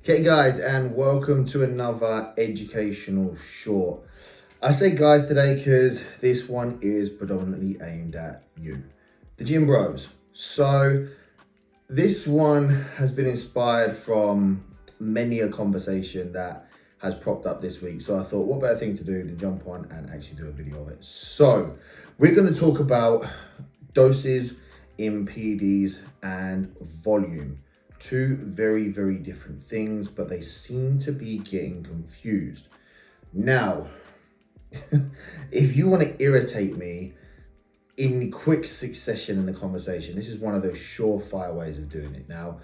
Okay guys, and welcome to another educational short. I say guys today because this one is predominantly aimed at you, the gym bros. So this one has been inspired from many a conversation that has propped up this week. So I thought, what better thing to do than jump on and actually do a video of it. So we're going to talk about doses in PED'S and volume. Two very, very different things, but they seem to be getting confused. Now, if you want to irritate me in quick succession in the conversation, this is one of those surefire ways of doing it. Now,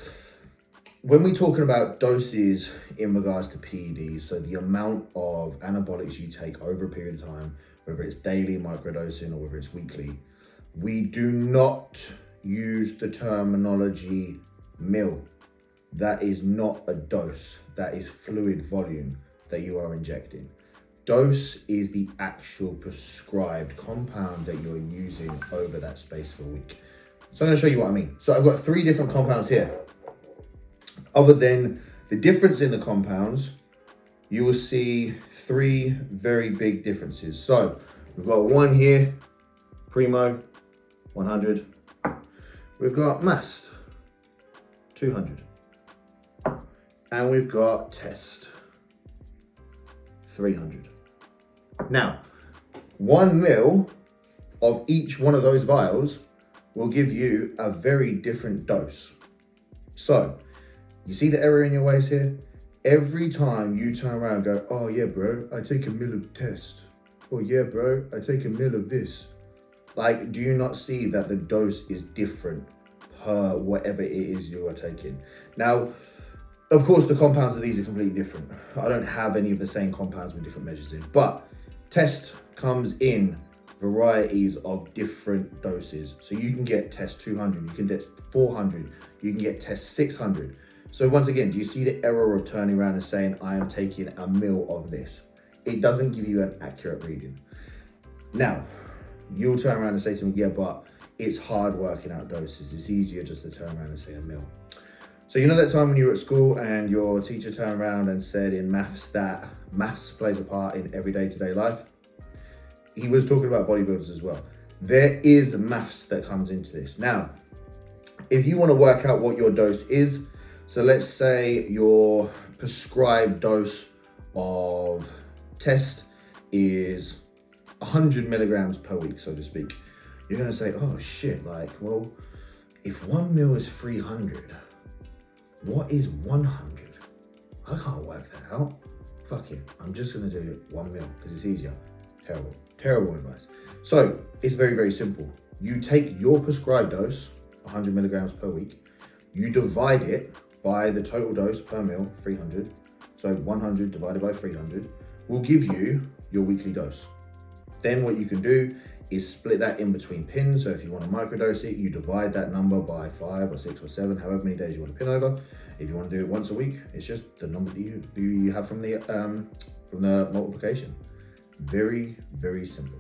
when we're talking about doses in regards to PEDs, so the amount of anabolics you take over a period of time, whether it's daily microdosing or whether it's weekly, we do not use the terminology mil. That is not a dose. That is fluid volume that you are injecting. Dose is the actual prescribed compound that you're using over that space for a week. So I'm going to show you what I mean. So I've got three different compounds here. Other than the difference in the compounds, you will see three very big differences. So we've got one here, Primo, 100. We've got Mast, 200. And we've got Test, 300. Now, 1 ml of each one of those vials will give you a very different dose. So, you see the error in your ways here? Every time you turn around and go, oh yeah, bro, I take a ml of Test. Oh yeah, bro, I take a ml of this. Like, do you not see that the dose is different per whatever it is you are taking? Now, of course, the compounds of these are completely different. I don't have any of the same compounds with different measures in, but Test comes in varieties of different doses. So you can get Test 200, you can get 400, you can get Test 600. So once again, do you see the error of turning around and saying, I am taking a ml of this? It doesn't give you an accurate reading. Now, you'll turn around and say to me, yeah, but it's hard working out doses. It's easier just to turn around and say a ml. So you know that time when you were at school and your teacher turned around and said in maths that maths plays a part in everyday to-day life? He was talking about bodybuilders as well. There is maths that comes into this. Now, if you want to work out what your dose is, so let's say your prescribed dose of Test is 100 milligrams per week, so to speak. You're going to say, oh shit, like, well, if 1 ml is 300, what is 100? I can't work that out. Fuck it. I'm just going to do 1 ml because it's easier. Terrible. Terrible advice. So it's very, very simple. You take your prescribed dose, 100 milligrams per week. You divide it by the total dose per ml, 300. So 100 divided by 300 will give you your weekly dose. Then what you can do is split that in between pins. So if you want to microdose it, you divide that number by 5 or 6 or 7, however many days you want to pin over. If you want to do it once a week, it's just the number that you have from the multiplication. Very, very simple.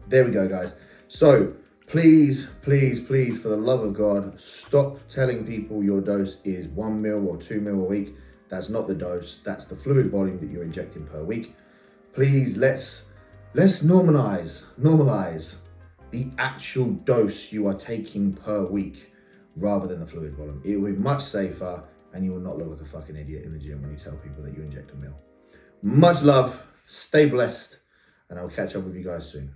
There we go, guys. So please, please, please, for the love of God, stop telling people your dose is 1 ml or 2 ml a week. That's not the dose. That's the fluid volume that you're injecting per week. Please, let's normalize the actual dose you are taking per week rather than the fluid volume. It will be much safer and you will not look like a fucking idiot in the gym when you tell people that you inject a ml. Much love, stay blessed, and I'll catch up with you guys soon.